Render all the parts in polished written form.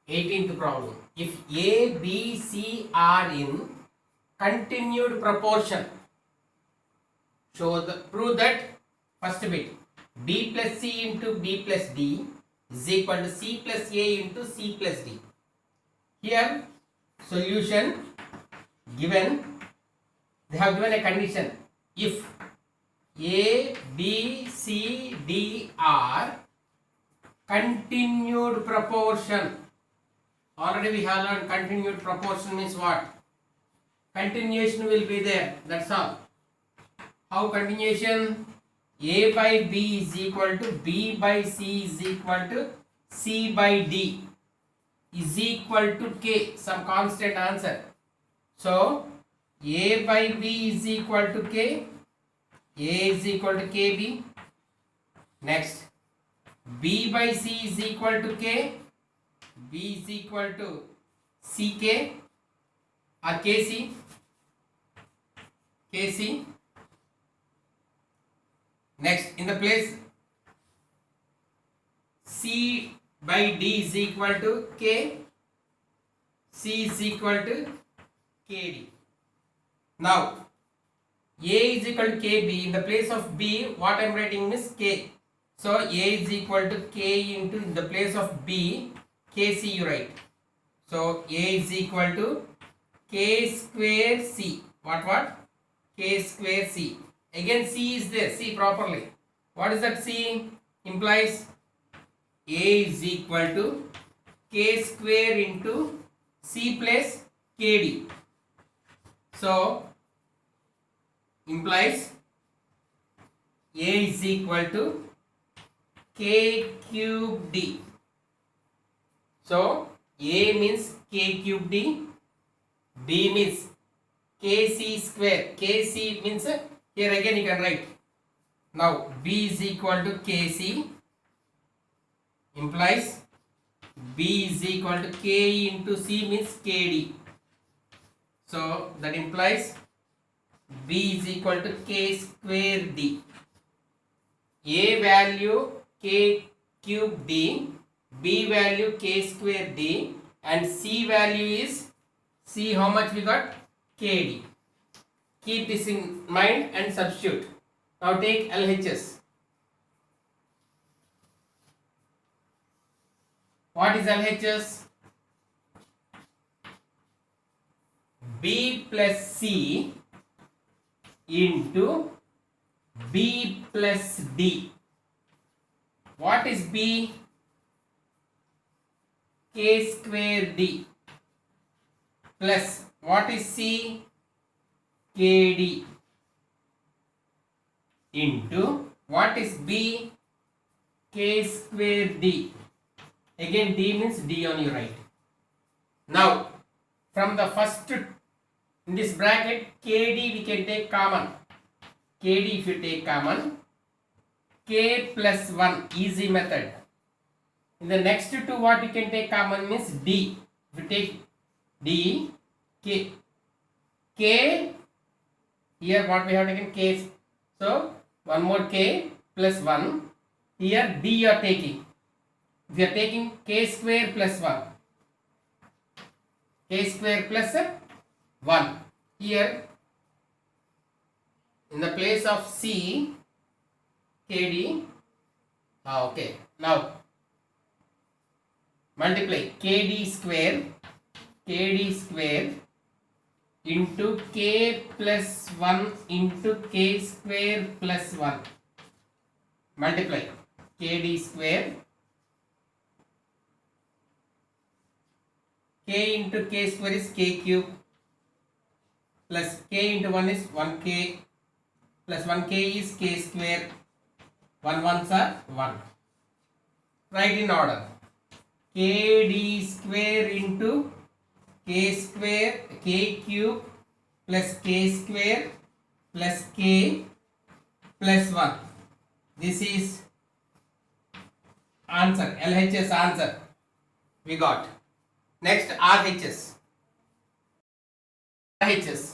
18th problem. If A, B, C are in continued proportion, prove that first bit B plus C into B plus D is equal to C plus A into C plus D. Here solution given, they have given a condition. If A, B, C, D are continued proportion. Already we have learned continued proportion means what? Continuation will be there, that's all. How continuation? A by B is equal to B by C is equal to C by D is equal to K, some constant answer. So A by B is equal to K, A is equal to KB. Next, B by C is equal to K, B is equal to CK or KC, KC. Next, in the place C by D is equal to K, C is equal to KD. Now, A is equal to KB. In the place of B, what I am writing is K. So, A is equal to K into, in the place of B, KC you write. So, A is equal to K square C. What? K square C. Again C is there. See properly. What is that C? Implies A is equal to K square into C plus KD. So, implies A is equal to K cube D. So, A means K cube D, B means KC square. KC means, here again you can write. Now, B is equal to KC, implies B is equal to K into C means KD. So, that implies B is equal to K square D. A value K cube D, B value K square D, and C value is, C how much we got? KD. Keep this in mind and substitute. Now take LHS. What is LHS? B plus C into B plus D. What is B? K square D. Plus what is C? KD into what is B? K square D. Again D means D on your right. Now from the first, in this bracket KD we can take common. KD if you take common, K plus 1, easy method. In the next two what you can take common means D. If you take D, K, here what we have taken K, so one more K plus 1, here D you are taking. We are taking K square plus 1, K square plus 1. Here in the place of C, KD, okay, now multiply KD square into K plus 1 into K square plus 1. Multiply KD square, K into K square is K cube, plus K into 1 is 1K, plus 1K is K square, 1 ones are 1. Write in order. KD square into K square, K cube plus K square plus K plus 1. This is answer, LHS answer we got. Next RHS. RHS.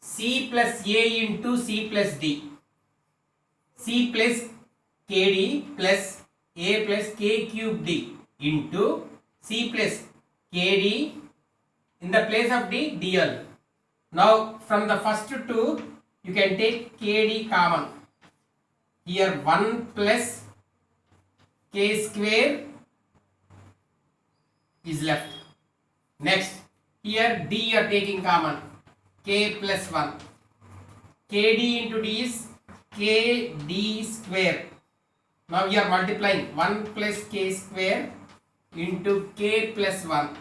C plus A into C plus D. C plus KD plus A plus K cube D into C plus KD, in the place of D, DL. Now from the first two you can take KD common. Here 1 plus K square is left. Next, here D you are taking common. K plus 1. KD into D is KD square. Now you are multiplying 1 plus K square into K plus 1.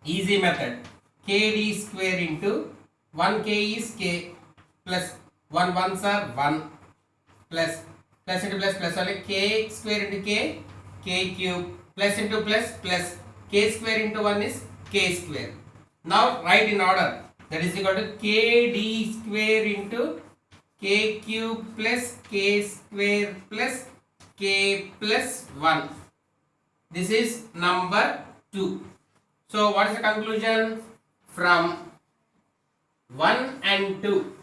Easy method. KD square into 1K is K plus 1 ones are 1 plus into plus only K square into K cube plus into plus K square into 1 is K square. Now write in order. That is equal to KD square into K cube plus K square plus K plus 1. This is number 2. So what is the conclusion? From 1 and 2,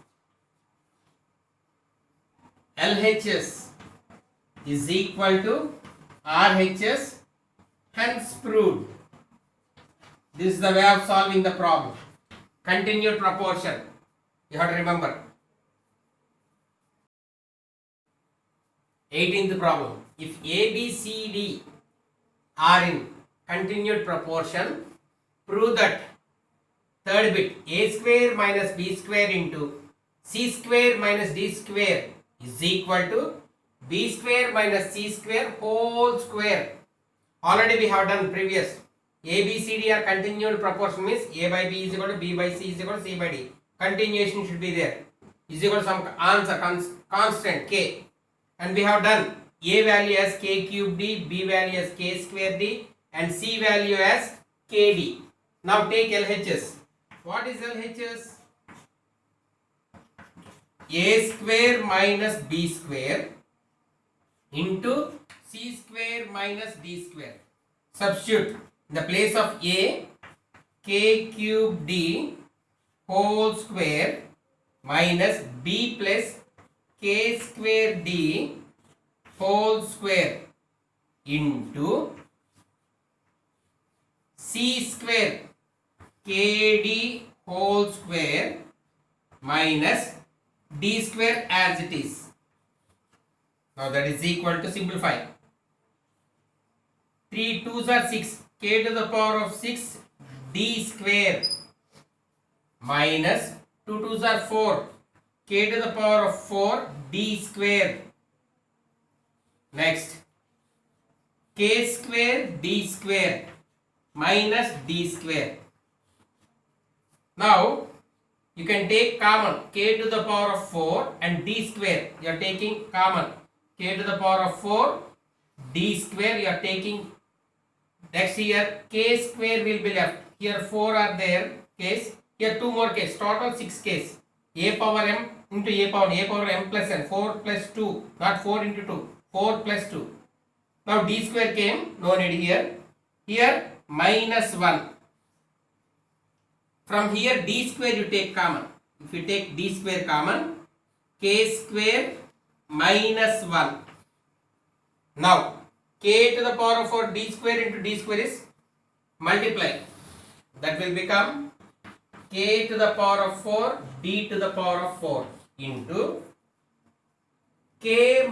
LHS is equal to RHS, hence proved. This is the way of solving the problem. Continued proportion. You have to remember. 18th problem. If A, B, C, D are in continued proportion, prove that third bit A square minus B square into C square minus D square is equal to B square minus C square whole square. Already we have done previous. A, B, C, D are continued proportion means A by B is equal to B by C is equal to C by D. Continuation should be there. Is equal to some answer constant K. And we have done A value as K cube D, B value as K square D and C value as KD. Now take LHS. What is LHS? A square minus B square into C square minus D square. Substitute in the place of A, K cube D whole square minus B plus K square D whole square into C square KD whole square minus D square as it is. Now that is equal to simplify. 3 2s are 6. K to the power of 6 D square minus 2 2s are 4. K to the power of 4 D square. Next, K square D square minus D square. Now you can take common K to the power of 4 and D square. You are taking common K to the power of 4 D square. You are taking. Next here K square will be left. Here 4 are there K's. Here 2 more K's. Total 6 K's. A power M into A power M plus N. 4 plus 2. Not 4 into 2. 4 plus 2. Now D square came. No need here. Here minus 1. From here D square you take common. If you take D square common, K square minus 1. Now K to the power of 4 D square into D square is multiply. That will become K to the power of 4 D to the power of 4 into K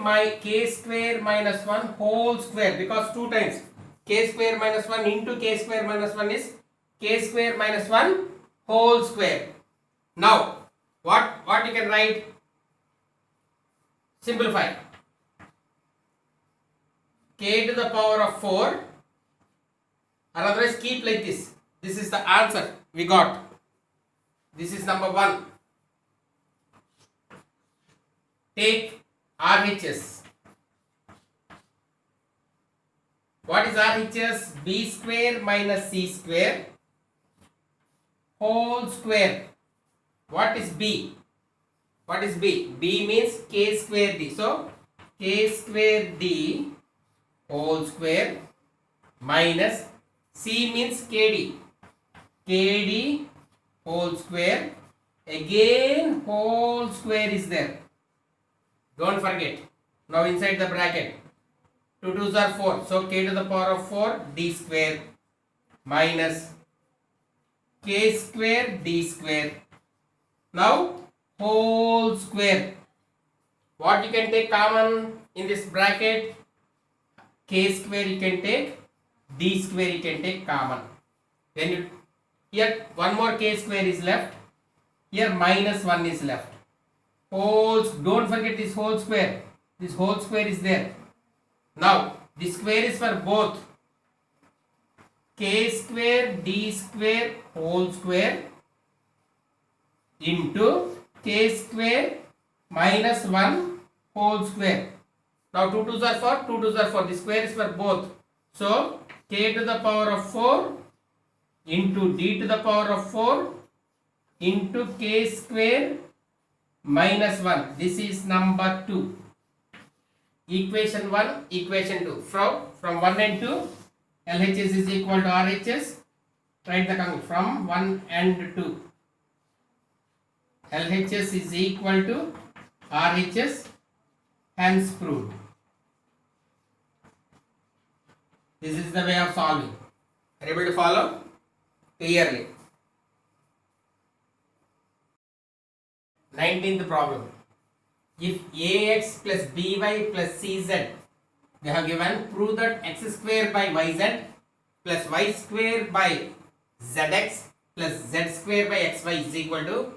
square minus 1 whole square, because 2 times K square minus 1 into K square minus 1 is K square minus 1 whole square. Now what you can write? Simplify. K to the power of 4, or otherwise keep like this. This is the answer we got. This is number 1. Take RHS. What is RHS? B square minus C square whole square. What is B? What is B? B means K square D. So K square D whole square minus C means KD. KD whole square. Again whole square is there. Don't forget. Now inside the bracket 2 2s are 4. So k to the power of 4 d square minus k square d square. Now whole square. What you can take common in this bracket? K square you can take, d square you can take common. Then you here one more k square is left. Here minus 1 is left. Don't forget this whole square. This whole square is there. Now the square is for both k square d square whole square into k square minus 1 whole square. Now 2 2s are 4, 2 2s are 4. The square is for both. So k to the power of 4 into d to the power of 4 into k square minus 1. This is number 2. Equation 1, equation 2. From 1 and 2, LHS is equal to RHS. Write the conclusion from 1 and 2. LHS is equal to RHS, hence proved. This is the way of solving. Are you able to follow? Clearly. 19th problem. If ax plus by plus cz, they have given, prove that x square by yz plus y square by zx plus z square by xy is equal to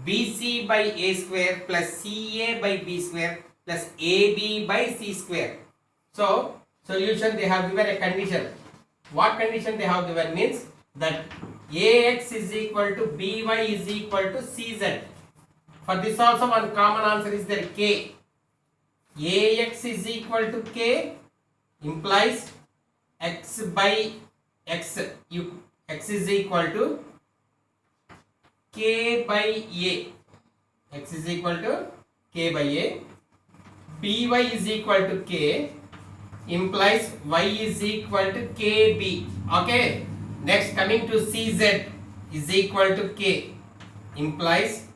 bc by a square plus ca by b square plus ab by c square. So solution, they have given a condition. What condition they have given means that ax is equal to by is equal to cz. For this also one common answer is there, k. Ax is equal to k implies x by x. X is equal to k by a. X is equal to k by a. By is equal to k implies y is equal to kb. Okay. Next, coming to cz is equal to k implies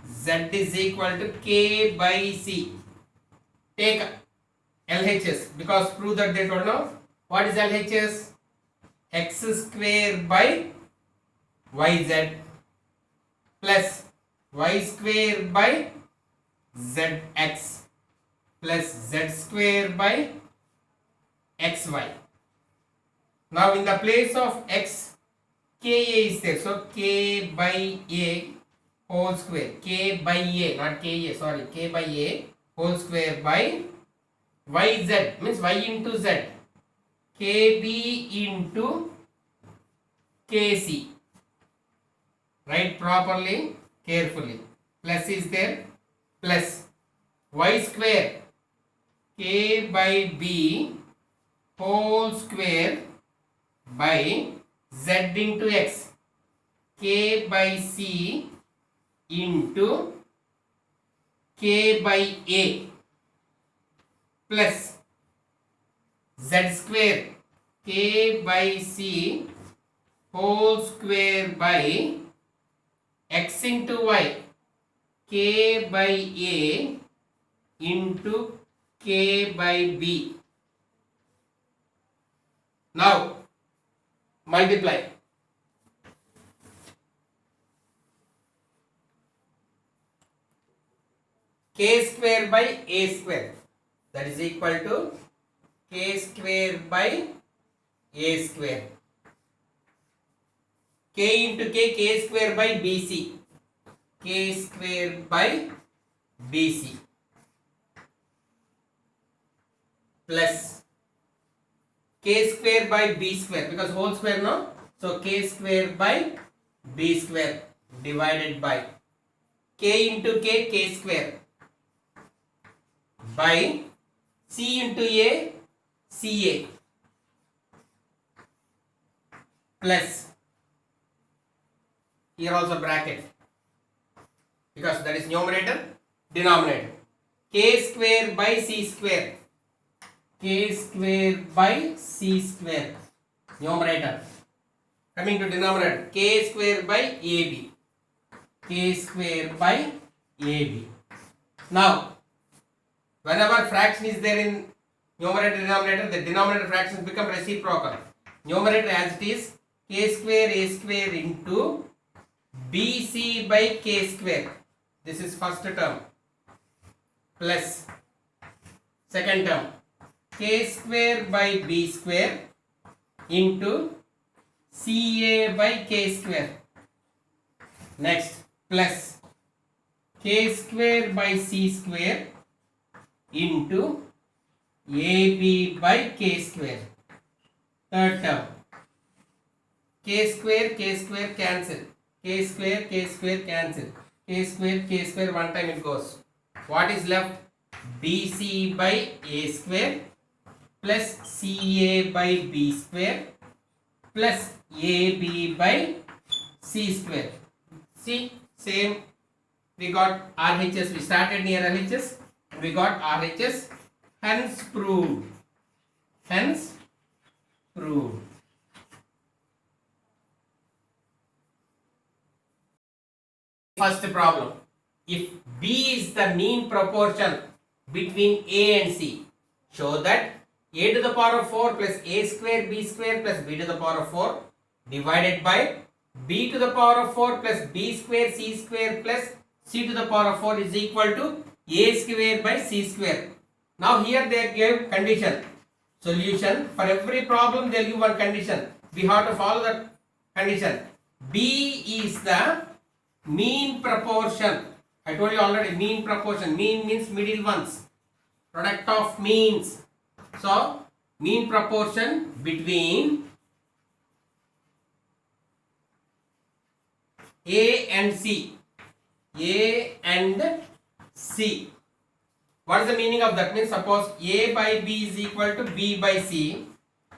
z is equal to k by c. Take LHS because prove that they don't know. What is LHS? X square by yz plus y square by zx plus z square by xy. Now in the place of x, ka is there. So k by a whole square, k by a, not ka, sorry, k by a whole square by yz means y into z, kb into kc. Write properly, carefully. Plus is there, plus y square k by b whole square by z into x, k by c into k by a plus z square k by c whole square by x into y, k by a into k by b. Now multiply. K square by a square, that is equal to k square by a square. K into k square by bc, k square by bc plus k square by b square, because whole square no, so k square by b square divided by k into k square by c into a, ca plus, here also bracket because that is numerator, denominator, k square by c square, k square by c square, numerator. Coming to denominator, k square by ab, k square by ab. Now whenever fraction is there in numerator denominator, the denominator fractions become reciprocal. Numerator as it is k square a square into bc by k square. This is first term plus second term k square by b square into ca by k square. Next plus k square by c square into ab by k square. Third term k square cancel, k square cancel, k square one time it goes. What is left? bc by a square plus ca by b square plus ab by c square. See, same, we got RHS, we started near RHS and we got RHS, hence proved. Hence proved. First problem, if B is the mean proportion between A and C, show that a to the power of 4 plus a square b square plus b to the power of 4 divided by b to the power of 4 plus b square c square plus c to the power of 4 is equal to a square by c square. Now here they gave condition. Solution, for every problem they give one condition. We have to follow that condition. B is the mean proportion. I told you already, mean proportion. Mean means middle ones. Product of means. So, mean proportion between A and C. A and C. What is the meaning of that? Means suppose A by B is equal to B by C.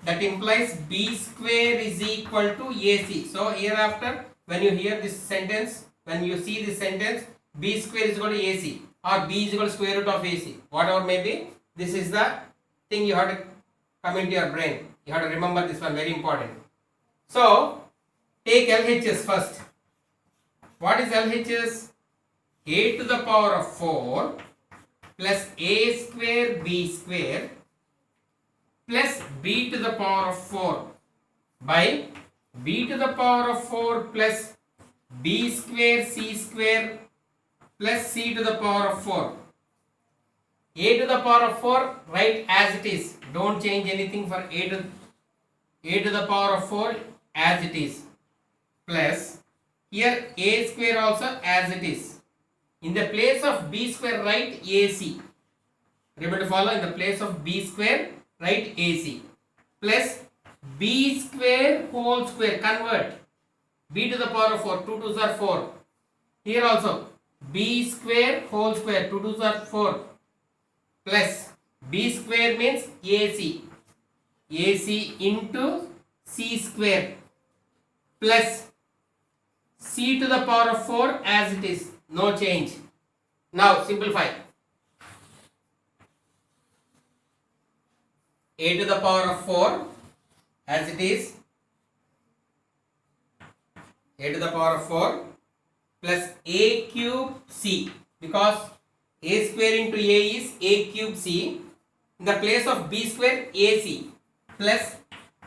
That implies B square is equal to AC. So, hereafter when you hear this sentence, when you see this sentence, B square is equal to AC or B is equal to square root of AC. Whatever may be, this is the thing you have to come into your brain. You have to remember this one, very important. So, take LHS first. What is LHS? A to the power of 4 plus a square b square plus b to the power of 4 by b to the power of 4 plus b square c square plus c to the power of 4. A to the power of 4 write as it is. Don't change anything for a to the power of 4 as it is. Plus here a square also as it is. In the place of b square write AC. Able to follow? In the place of b square write AC. Plus b square whole square, convert. B to the power of 4, 2 2s are 4. Here also b square whole square, 2 2s are 4. Plus b square means AC. AC into c square plus c to the power of 4 as it is. No change. Now simplify. A to the power of 4 as it is. A to the power of 4 plus a cube c, because a square into a is a cube c. In the place of b square AC plus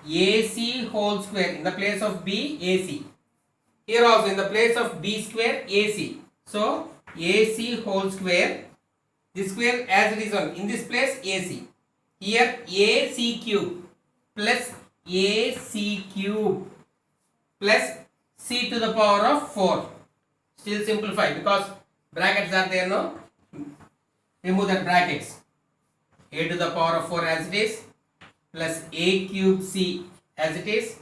AC whole square. In the place of b AC. Here also in the place of b square AC. So AC whole square. This square as it is on. In this place AC. Here AC cube plus AC cube plus c to the power of 4. Still simplify because brackets are there, no? Remove that brackets. A to the power of 4 as it is plus a cube c as it is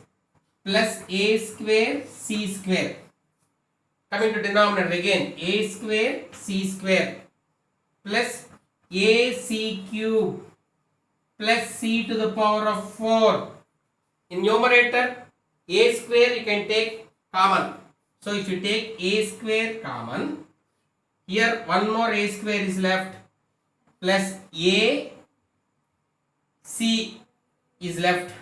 plus a square c square. Coming to denominator again, a square c square plus ac cube plus c to the power of 4. In numerator, a square you can take common. So if you take a square common, here one more a square is left plus a c is left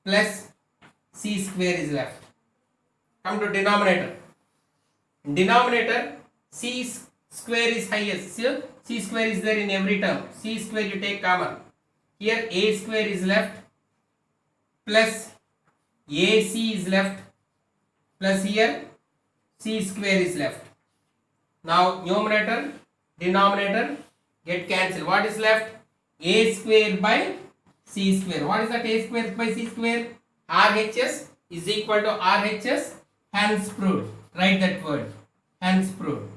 plus c square is left. Come to denominator. In denominator, c square is highest. So c square is there in every term. C square you take common. Here a square is left plus ac is left plus here c square is left. Now numerator, denominator get cancelled. What is left? A square by c square. What is that a square by c square? RHS is equal to RHS, hence proved. Write that word, hence proved.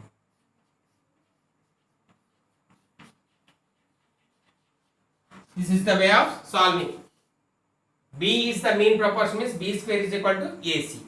This is the way of solving. B is the mean proportion, means B square is equal to AC.